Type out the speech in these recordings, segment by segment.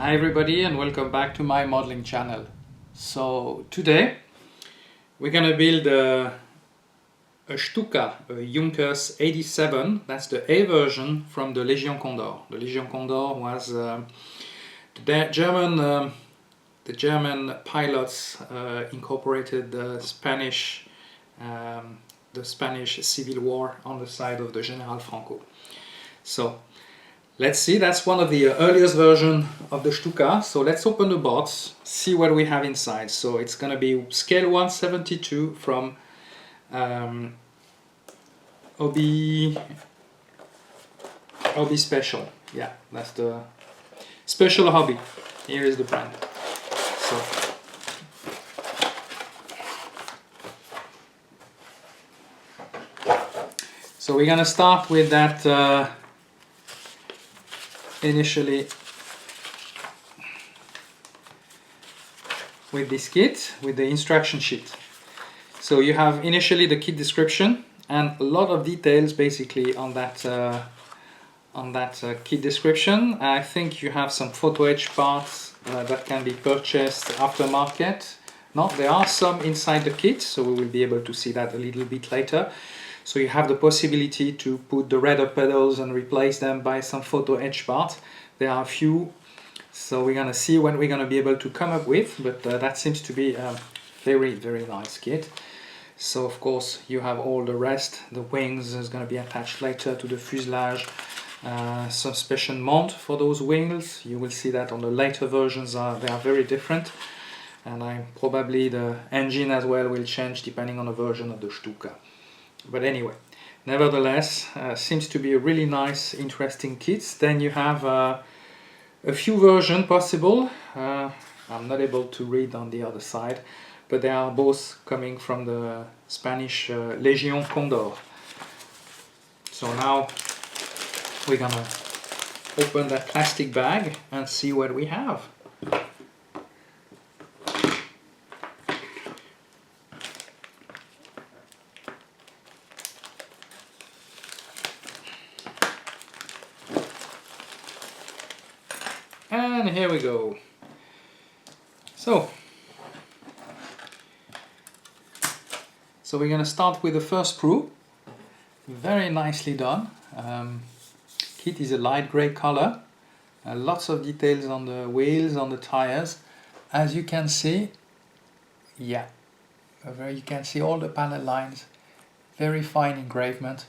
Hi everybody and welcome back to my modeling channel. So today we're gonna build a Stuka, a Junkers 87. That's the A version from the Legion Condor. The Legion Condor was the German pilots incorporated the Spanish Civil War on the side of the General Franco. So let's see, that's one of the earliest version of the Stuka. So let's open the box, see what we have inside. So it's gonna be scale 1/72 from Hobby Special. Yeah, that's the Special Hobby. Here is the brand. So we're gonna start with that initially with this kit, with the instruction sheet. So you have initially the kit description and a lot of details basically on that kit description. I think you have some photo etch parts that can be purchased aftermarket. No, there are some inside the kit, so we will be able to see that a little bit later. So you have the possibility to put the rudder pedals and replace them by some photo etch parts. There are a few, so we're gonna see what we're gonna be able to come up with, but that seems to be a very, very nice kit. So of course you have all the rest. The wings is gonna be attached later to the fuselage. Suspension mount for those wings. You will see that on the later versions they are very different. And probably the engine as well will change depending on the version of the Stuka. But anyway, nevertheless, seems to be a really nice, interesting kit. Then you have a few versions possible. I'm not able to read on the other side, but they are both coming from the Spanish Legion Condor. So now we're gonna open that plastic bag and see what we have. And here we go. So we're going to start with the first sprue. Very nicely done. Kit is a light grey color. Lots of details on the wheels, on the tires. As you can see, yeah, you can see all the panel lines. Very fine engravement.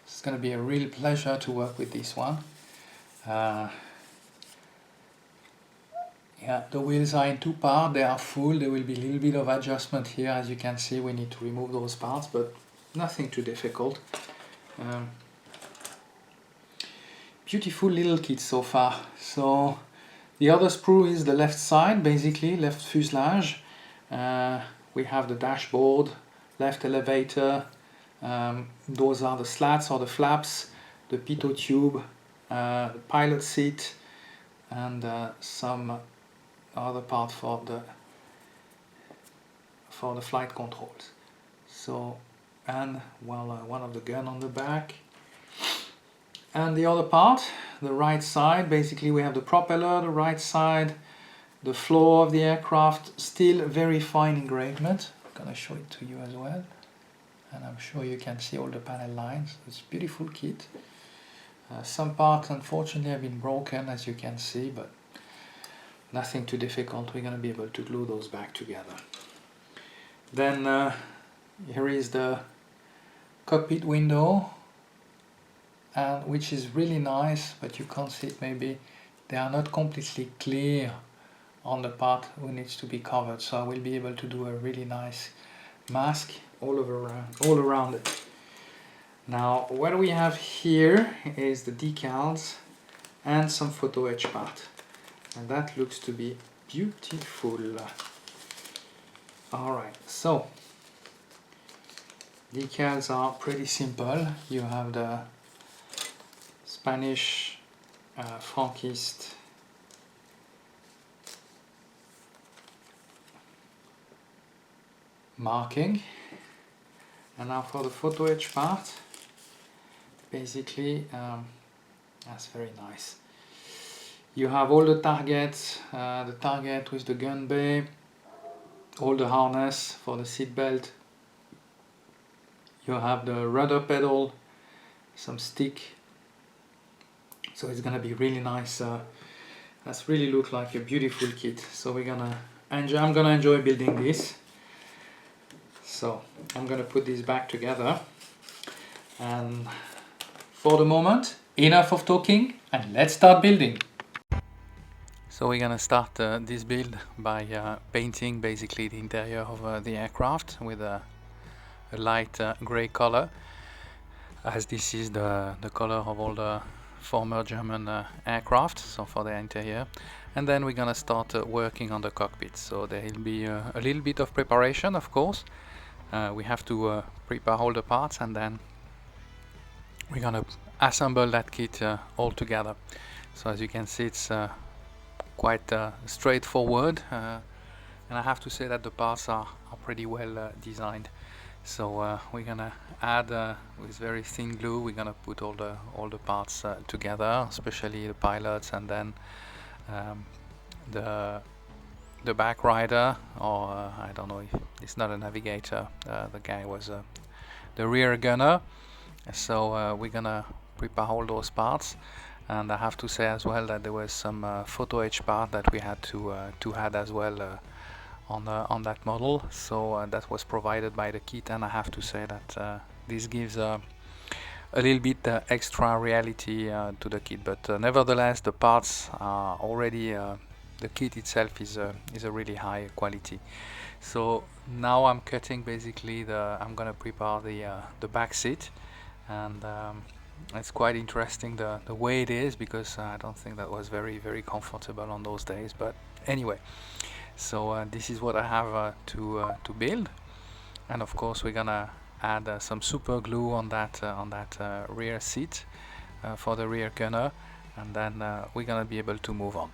It's going to be a real pleasure to work with this one. Yeah, the wheels are in two parts, they are full, there will be a little bit of adjustment here. As you can see, we need to remove those parts, but nothing too difficult. Beautiful little kit so far. So the other sprue is the left side, basically, left fuselage. We have the dashboard, left elevator, those are the slats or the flaps, the pitot tube, the pilot seat, and some other part for the flight controls. So, and one of the gun on the back. And the other part, the right side, basically we have the propeller, the right side, the floor of the aircraft, still very fine engravement. I'm gonna show it to you as well. And I'm sure you can see all the panel lines. It's a beautiful kit. Some parts unfortunately have been broken, as you can see, but nothing too difficult. We're going to be able to glue those back together. Then here is the cockpit window, which is really nice, but you can't see it maybe. They are not completely clear on the part who needs to be covered, so I will be able to do a really nice mask all around it. Now what we have here is the decals and some photo etch part, and that looks to be beautiful. Alright, so decals are pretty simple. You have the Spanish Franquist marking, and now for the photo etch part, basically that's very nice. You have all the targets, the target with the gun bay, all the harness for the seat belt. You have the rudder pedal, some stick. So it's gonna be really nice. That's really look like a beautiful kit. So we're gonna enjoy. I'm gonna enjoy building this. So I'm gonna put this back together. And for the moment, enough of talking, and let's start building. So we're gonna start this build by painting basically the interior of the aircraft with a light gray color, as this is the color of all the former German aircraft, so for the interior. And then we're gonna start working on the cockpit. So there will be a little bit of preparation, of course. We have to prepare all the parts, and then we're gonna assemble that kit all together. So as you can see, it's quite straightforward, and I have to say that the parts are pretty well designed. So we're gonna add with very thin glue. We're gonna put all the parts together, especially the pilots, and then the back rider, or I don't know if it's not a navigator. The guy was the rear gunner. So we're gonna prepare all those parts. And I have to say as well that there was some photo etch part that we had to add as well on that model. So that was provided by the kit, and I have to say that this gives a little bit extra reality to the kit. But nevertheless, the parts are already the kit itself is a really high quality. So now I'm cutting basically I'm gonna prepare the back seat, and it's quite interesting the way it is, because I don't think that was very comfortable on those days. But anyway, so this is what I have to build. And of course we're gonna add some super glue on that rear seat for the rear gunner, and then we're gonna be able to move on.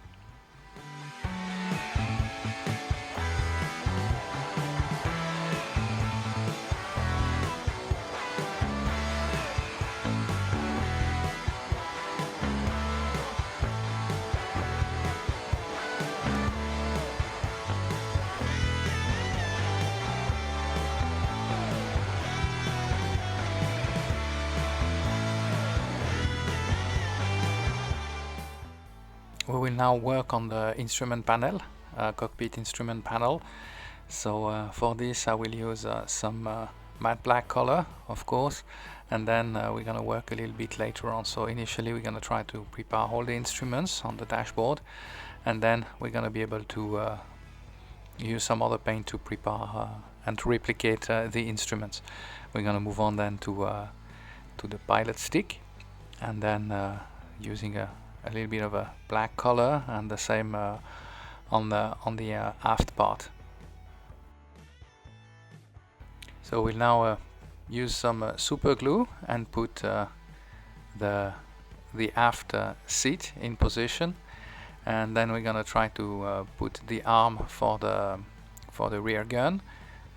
We will now work on the instrument panel, cockpit instrument panel. So for this I will use some matte black color, of course, and then we're gonna work a little bit later on. So initially we're gonna try to prepare all the instruments on the dashboard, and then we're gonna be able to use some other paint to prepare and to replicate the instruments. We're gonna move on then to the pilot stick, and then using a little bit of a black color, and the same on the aft part. So we'll now use some super glue and put the aft seat in position, and then we're gonna try to put the arm for the rear gun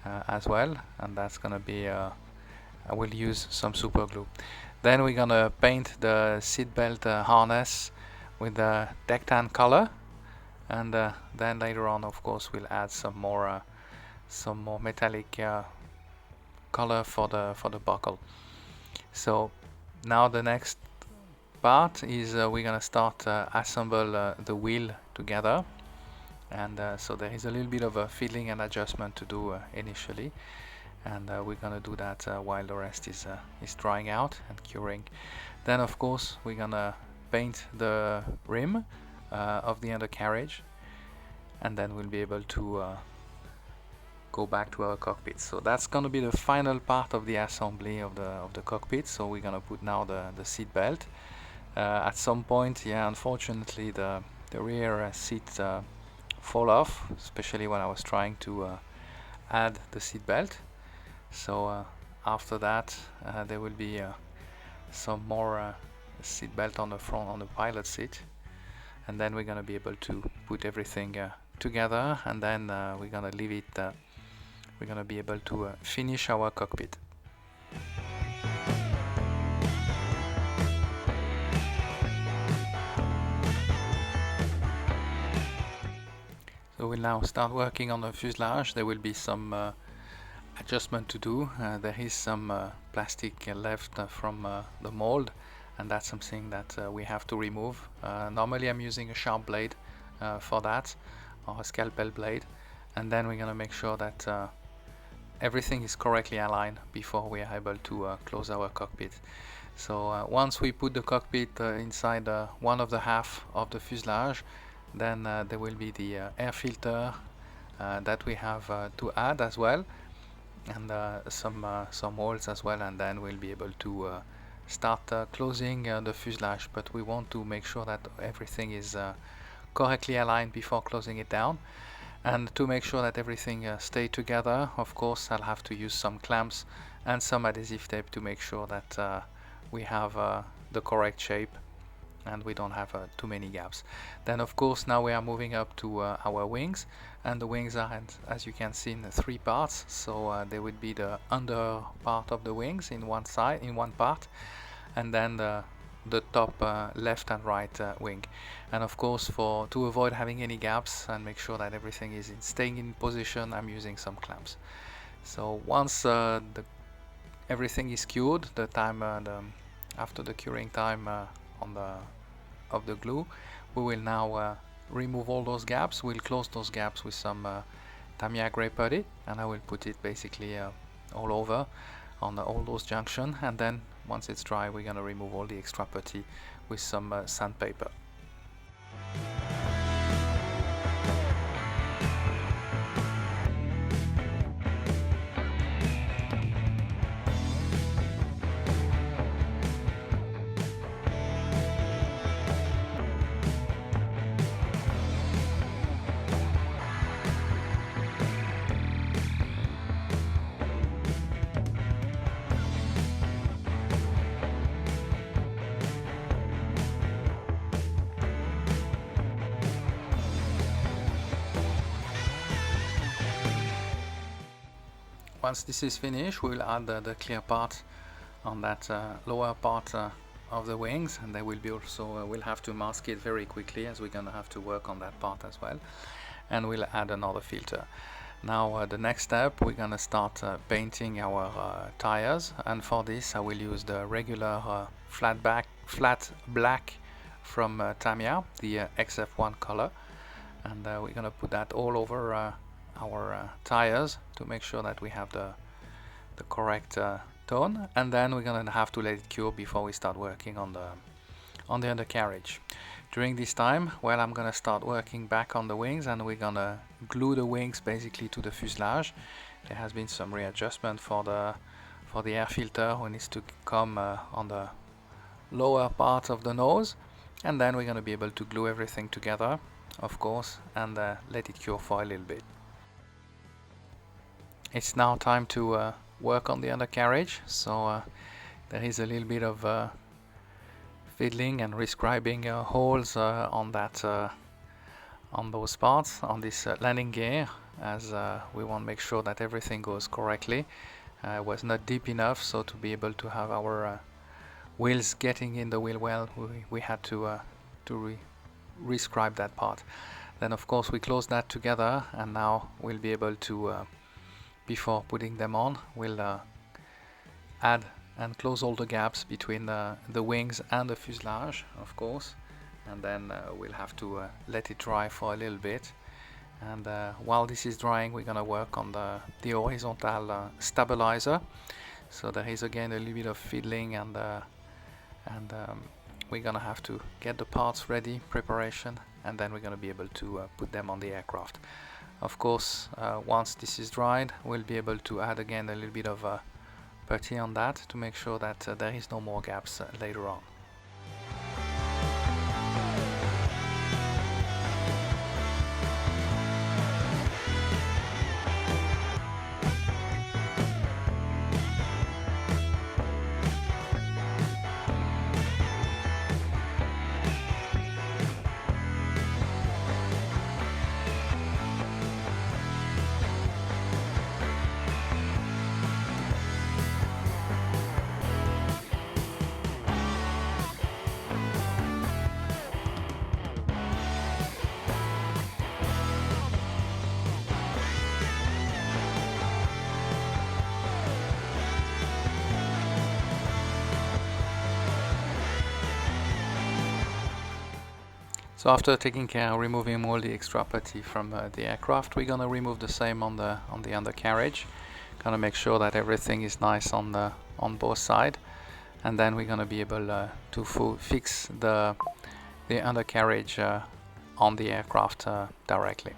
as well, and that's gonna be I will use some super glue. Then we're gonna paint the seatbelt harness with the deck tan color, and then later on, of course, we'll add some more metallic color for the buckle. So now the next part is we're gonna start assemble the wheel together, and so there is a little bit of a fiddling and adjustment to do initially, and we're gonna do that while the rest is drying out and curing. Then of course we're gonna paint the rim of the undercarriage, and then we'll be able to go back to our cockpit. So that's gonna be the final part of the assembly of the cockpit. So we're gonna put now the seat belt. At some point, yeah, unfortunately the rear seat fall off, especially when I was trying to add the seat belt. So after that there will be some more seat belt on the front, on the pilot seat, and then we're gonna be able to put everything together, and then we're gonna leave it we're gonna be able to finish our cockpit. will now start working on the fuselage. There will be some adjustment to do. There is some plastic left from the mold, and that's something that we have to remove. Normally I'm using a sharp blade for that, or a scalpel blade, and then we're going to make sure that everything is correctly aligned before we are able to close our cockpit. So once we put the cockpit inside one of the half of the fuselage, then there will be the air filter that we have to add as well, and some holes as well, and then we'll be able to start closing the fuselage. But we want to make sure that everything is correctly aligned before closing it down. And to make sure that everything stay together, of course I'll have to use some clamps and some adhesive tape to make sure that we have the correct shape and we don't have too many gaps. Then of course now we are moving up to our wings, and the wings are, as you can see, in 3 parts. So there would be the under part of the wings in one part, and then the top left and right wing. And of course, to avoid having any gaps and make sure that everything is staying in position, I'm using some clamps. So once everything is cured, the time after the curing time of the glue, we will now remove all those gaps. We'll close those gaps with some Tamiya grey putty, and I will put it basically all over on all those junctions, and then once it's dry we're going to remove all the extra putty with some sandpaper. Once this is finished, we'll add the clear part on that lower part of the wings, and there will be also we'll have to mask it very quickly, as we're going to have to work on that part as well, and we'll add another filter. Now the next step, we're going to start painting our tires, and for this I will use the regular flat black from Tamiya, the XF1 color, and we're going to put that all over our tires to make sure that we have the correct tone, and then we're going to have to let it cure before we start working on the undercarriage. During this time, well, I'm going to start working back on the wings, and we're going to glue the wings basically to the fuselage. There has been some readjustment for the air filter who needs to come on the lower part of the nose, and then we're going to be able to glue everything together, of course, and let it cure for a little bit. It's now time to work on the undercarriage, so there is a little bit of fiddling and rescribing holes on those parts on this landing gear, as we want to make sure that everything goes correctly. It was not deep enough, so to be able to have our wheels getting in the wheel well, we had to rescribe that part. Then of course we close that together, and now we'll be able to before putting them on, we'll add and close all the gaps between the wings and the fuselage, of course, and then we'll have to let it dry for a little bit. And while this is drying, we're going to work on the horizontal stabilizer. So there is again a little bit of fiddling, and we're going to have to get the parts ready, preparation, and then we're going to be able to put them on the aircraft. Of course, once this is dried, we'll be able to add again a little bit of putty on that to make sure that there is no more gaps later on. So after taking care of removing all the extra putty from the aircraft, we're gonna remove the same on the undercarriage. Gonna make sure that everything is nice on both sides, and then we're gonna be able to fix the undercarriage on the aircraft directly.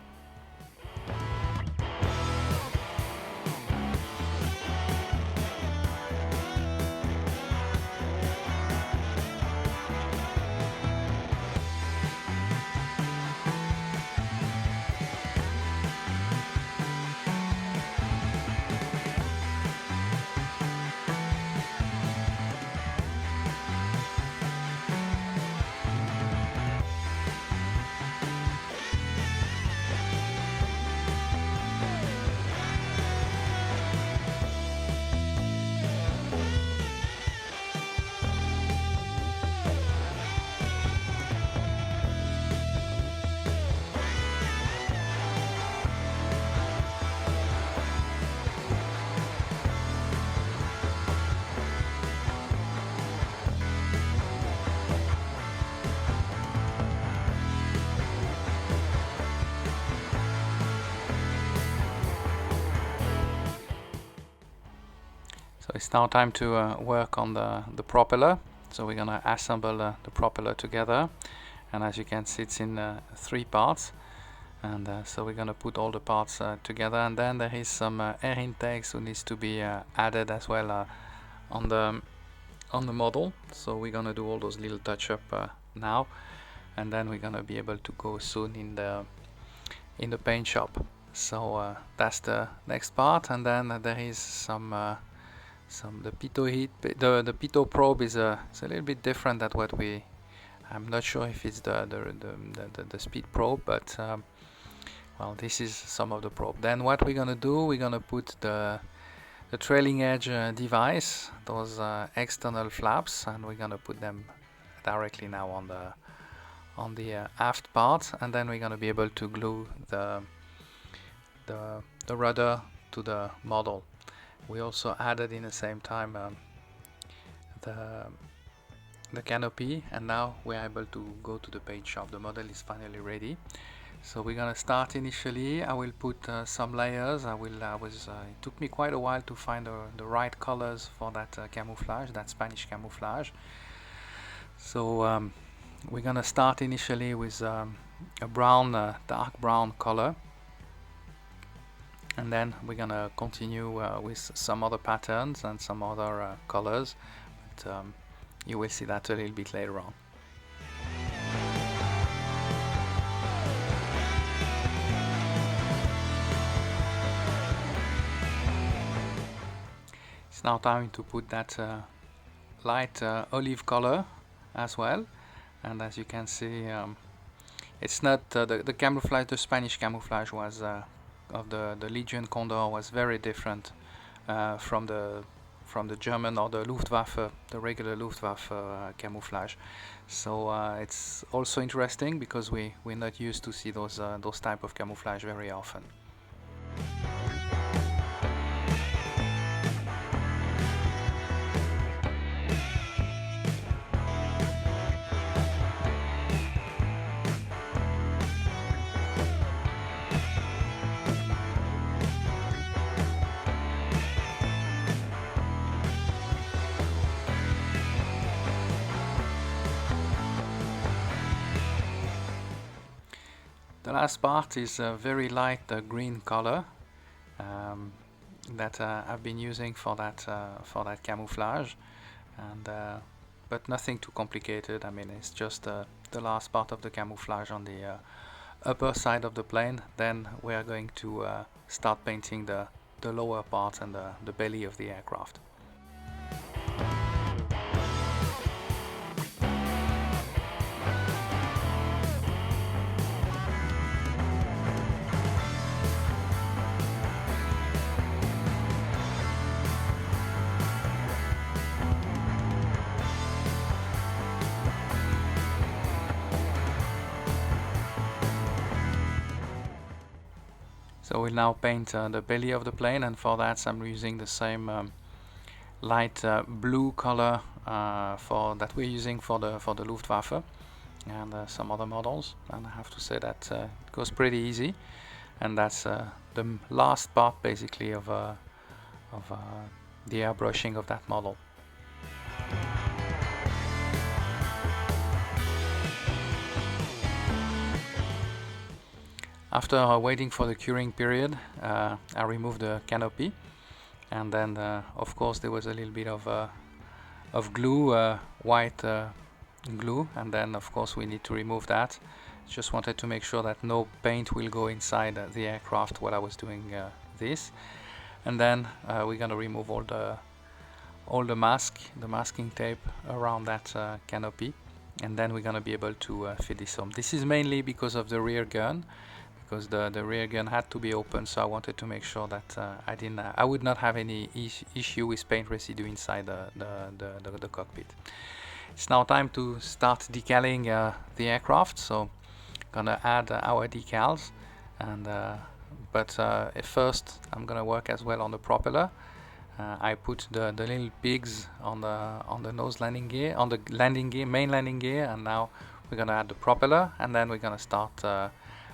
So it's now time to work on the propeller. So we're gonna assemble the propeller together, and as you can see, it's in 3 parts, and so we're gonna put all the parts together, and then there is some air intakes who needs to be added as well on the model. So we're gonna do all those little touch-up now, and then we're gonna be able to go soon in the paint shop. So that's the next part, and then there is the pitot heat. The pitot probe is it's a little bit different than what I'm not sure if it's the speed probe, but well, this is some of the probe. Then what we're gonna do, we're gonna put the trailing edge device, those external flaps, and we're gonna put them directly now on the aft part, and then we're gonna be able to glue the rudder to the model. We also added in the same time the canopy, and now we're able to go to the paint shop. The model is finally ready. So we're gonna start initially. I will put some layers. It took me quite a while to find the right colors for that camouflage, that Spanish camouflage. So we're gonna start initially with a brown, dark brown color, and then we're gonna continue with some other patterns and some other colors, but you will see that a little bit later on. It's now time to put that light olive color as well, and as you can see, it's not the camouflage. The Spanish camouflage was of the Legion Condor was very different from the German or the Luftwaffe, the regular Luftwaffe camouflage. So it's also interesting because we're not used to see those type of camouflage very often. The last part is a very light green color that I've been using for that camouflage, and but nothing too complicated. I mean, it's just the last part of the camouflage on the upper side of the plane. Then we are going to start painting the lower part and the belly of the aircraft. So we'll now paint the belly of the plane, and for that I'm using the same light blue color that we're using for the Luftwaffe. and some other models, and I have to say that it goes pretty easy, and that's the last part basically of the airbrushing of that model. After waiting for the curing period, I removed the canopy, and then of course there was a little bit of glue, white glue, and then of course we need to remove that. Just wanted to make sure that no paint will go inside the aircraft while I was doing this. And then we're going to remove all the masking tape around that canopy, and then we're going to be able to fit this on. This is mainly because of the rear gun, because the rear gun had to be open, so I wanted to make sure that I would not have any issue with paint residue inside the cockpit. It's now time to start decaling the aircraft, so gonna add our decals, and but first I'm gonna work as well on the propeller. I put the little pigs on the nose landing gear, on the landing gear, main landing gear, and now we're gonna add the propeller, and then we're gonna start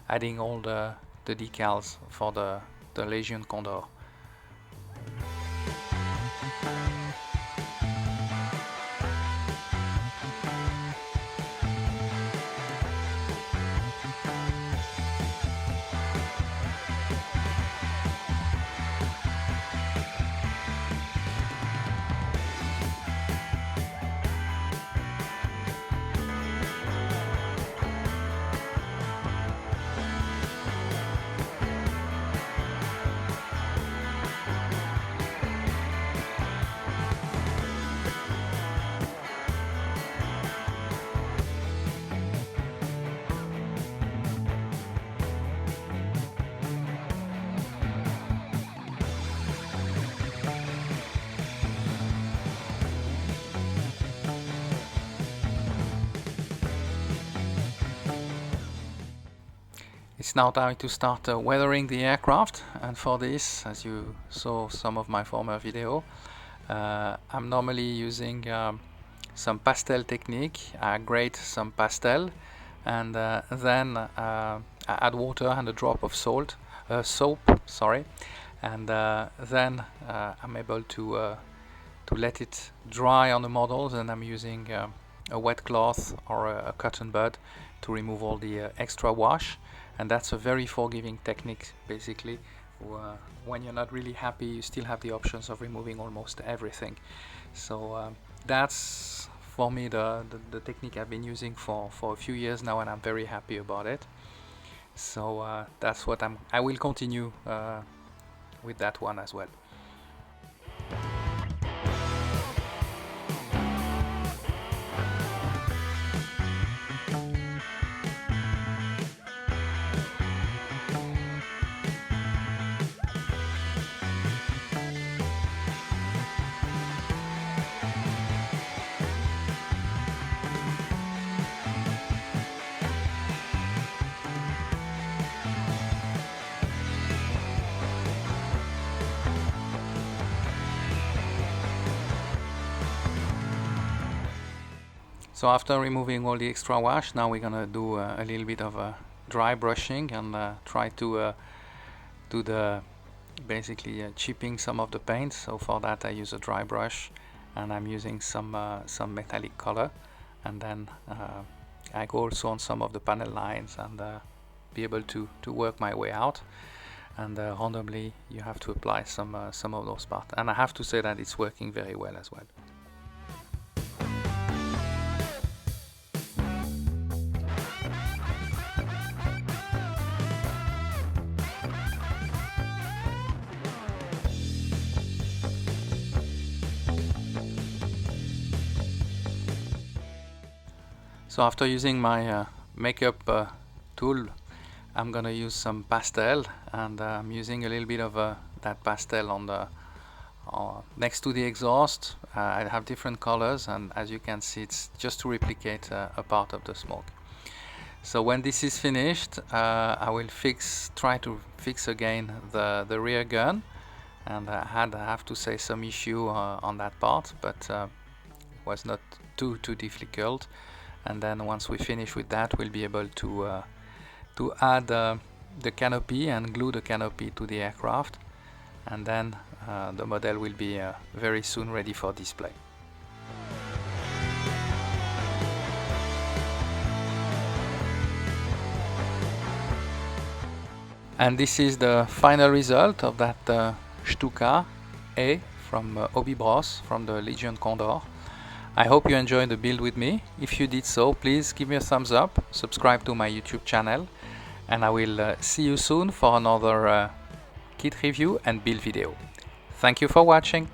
adding all the decals for the Legion Condor. It's now time to start weathering the aircraft, and for this, as you saw some of my former video, I'm normally using some pastel technique. I grate some pastel, and then I add water and a drop of soap, sorry, and then I'm able to let it dry on the models, and I'm using a wet cloth or a cotton bud to remove all the extra wash. And that's a very forgiving technique, basically. When you're not really happy, you still have the options of removing almost everything. So that's for me the technique I've been using for a few years now, and I'm very happy about it. So that's what I will continue with that one as well. So after removing all the extra wash, now we're gonna do a little bit of dry brushing and try to do the basically chipping some of the paint. So for that I use a dry brush, and I'm using some metallic color, and then I go also on some of the panel lines and be able to work my way out. And randomly you have to apply some of those parts, and I have to say that it's working very well as well. So after using my makeup tool, I'm gonna use some pastel, and I'm using a little bit of that pastel on the next to the exhaust. I have different colors, and as you can see, it's just to replicate a part of the smoke. So when this is finished, I will try to fix again the rear gun, and I have to say some issue on that part, but it was not too difficult. and then once we finish with that, we'll be able to add the canopy and glue the canopy to the aircraft, and then the model will be very soon ready for display. And this is the final result of that Stuka A from Hobby Bros from the Legion Condor. I hope you enjoyed the build with me. If you did so, please give me a thumbs up, subscribe to my YouTube channel, and I will see you soon for another kit review and build video. Thank you for watching.